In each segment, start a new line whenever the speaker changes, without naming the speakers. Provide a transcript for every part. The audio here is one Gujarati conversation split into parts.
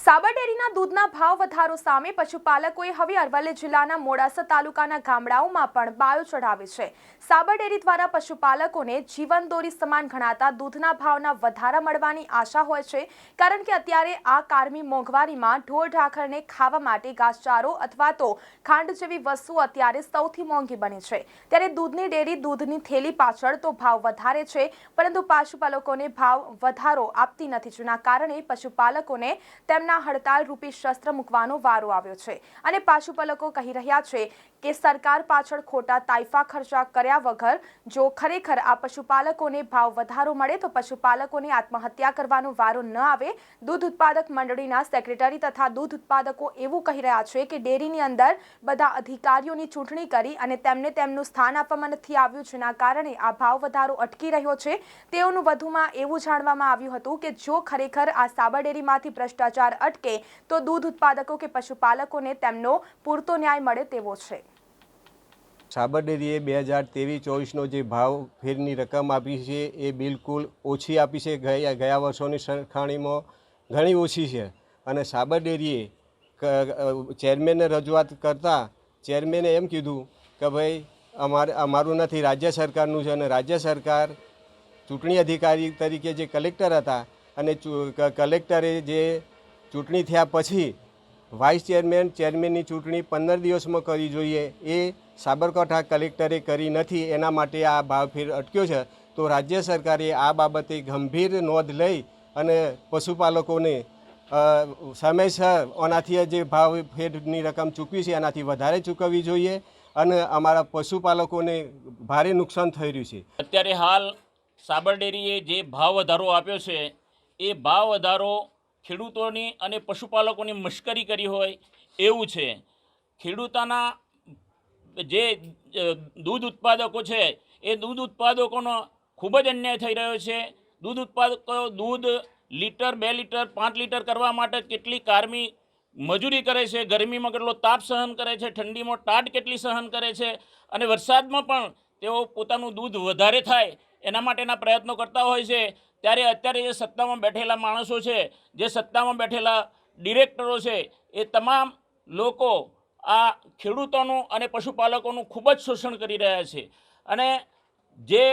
સાબરડેરીના દૂધના ભાવ વધારો સામે પશુપાલકોએ હવે અરવલ્લી જિલ્લાના મોડાસા તાલુકાના ગામડાઓમાં પણ બાયો ચઢાવી છે। સાબરડેરી દ્વારા પશુપાલકોને જીવનદોરી સમાન ગણાતા દૂધના ભાવના વધારા મળવાની આશા હોય છે, કારણ કે અત્યારે આ કારમી મોંઘવારીમાં ઢોર ઢાંખરને ખાવા માટે ઘાસચારો અથવા તો ખાંડ જેવી વસ્તુઓ અત્યારે સૌથી મોંઘી બની છે। ત્યારે દૂધની ડેરી દૂધની થેલી પાછળ તો ભાવ વધારે છે, પરંતુ પશુપાલકોને ભાવ વધારો આપતી નથી, જેના કારણે પશુપાલકોને તેમના હડતાળ રૂપી શસ્ત્ર મૂકવાનો વારો આવ્યો છે। અને પશુપાલકો કહી રહ્યા છે કે સરકાર પાછળ ખોટા તાઇફા ખર્ચા કર્યા વગર જો ખરેખર આ પશુપાલકોને ભાવ વધારો મળે તો પશુપાલકોને આત્મહત્યા કરવાનો વારો ન આવે। દૂધ ઉત્પાદક મંડળીના સેક્રેટરી તથા દૂધ ઉત્પાદકો એવું કહી રહ્યા છે કે ડેરીની અંદર બધા અધિકારીઓની ચૂંટણી કરી અને તેમને તેમનું સ્થાન આપવામાં નથી આવ્યું, જેના કારણે આ ભાવ વધારો અટકી રહ્યો છે। તેઓનું વધુમાં એવું જાણવામાં આવ્યું હતું કે જો ખરેખર આ સાબરડેરીમાંથી ભ્રષ્ટાચાર અટકે તો દૂધ ઉત્પાદકો કે પશુપાલકોને તેમનો પૂરતો ન્યાય મળે તેવો છે।
સાબરડેરીએ 2023-24નો જે ભાવ ફેરની રકમ આપી છે એ બિલકુલ ઓછી આપી છે। ગયા વર્ષોની સરખામણીમાં ઘણી ઓછી છે। અને સાબરડેરીએ ચેરમેનને રજૂઆત કરતાં ચેરમેને એમ કીધું કે ભાઈ અમારું નથી, રાજ્ય સરકારનું છે। અને રાજ્ય સરકાર ચૂંટણી અધિકારી તરીકે જે કલેક્ટર હતા અને કલેક્ટરે જે ચૂંટણી થયા પછી વાઇસ ચેરમેન ચેરમેનની ચૂંટણી 15 દિવસમાં કરવી જોઈએ, એ સાબરકાંઠા કલેક્ટરે કરી નથી, એના માટે આ ભાવફેર અટક્યો છે। તો રાજ્ય સરકારે આ બાબતે ગંભીર નોંધ લઈ અને પશુપાલકોને સમયસર આનાથી જે ભાવફેરની રકમ ચૂકવી છે એનાથી વધારે ચૂકવવી જોઈએ અને અમારા પશુપાલકોને ભારે નુકસાન થઈ રહ્યું છે।
અત્યારે હાલ સાબરડેરીએ જે ભાવ વધારો આપ્યો છે એ ભાવ વધારો ખેડૂતોની અને પશુપાલકોની મશ્કરી કરી હોય એવું છે। ખેડૂતોના જે દૂધ ઉત્પાદકો છે એ દૂધ ઉત્પાદકોનો ખૂબ જ અન્યાય થઈ રહ્યો છે। દૂધ ઉત્પાદકો દૂધ લીટર 2 લીટર 5 લીટર કરવા માટે કેટલી કારમી મજૂરી કરે છે, ગરમીમાં કેટલો તાપ સહન કરે છે, ઠંડીમાં ટાઢ કેટલી સહન કરે છે, અને વરસાદમાં પણ તેઓ પોતાનું દૂધ વધારે થાય એના માટેના પ્રયત્નો કરતા હોય છે। ત્યારે અત્યારે જે સત્તામાં બેઠેલા માણસો છે, જે સત્તામાં બેઠેલા ડિરેક્ટરો છે, એ તમામ લોકો આ ખેડૂતોનું અને પશુપાલકોનું ખૂબ જ શોષણ કરી રહ્યા છે। અને જે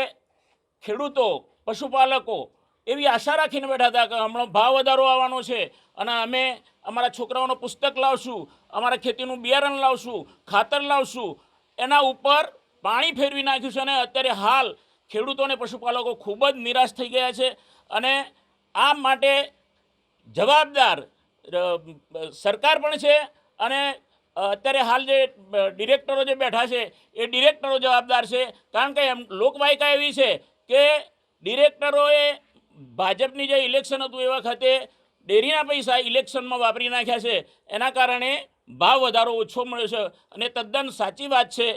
ખેડૂતો પશુપાલકો એવી આશા રાખીને બેઠા હતા કે હમણાં ભાવ વધારો આવવાનો છે અને અમે અમારા છોકરાઓનું પુસ્તક લાવશું, અમારા ખેતીનું બિયારણ લાવશું, ખાતર લાવશું, એના ઉપર પાણી ફેરવી નાખ્યું છે। અને અત્યારે હાલ ખેડૂતો અને પશુપાલકો ખૂબ જ નિરાશ થઈ ગયા છે। અને આ માટે જવાબદાર સરકાર પણ છે અને અત્યારે હાલ જે ડિરેક્ટરો જે બેઠા છે એ ડિરેક્ટરો જવાબદાર છે। કારણ કે લોકવાયકા એવી છે કે ડિરેક્ટરોએ ભાજપની જે ઇલેક્શન હતું એ વખતે ડેરીના પૈસા ઇલેક્શનમાં વાપરી નાખ્યા છે, એના કારણે ભાવ વધારો ઓછો મળ્યો છે। અને તદ્દન સાચી વાત છે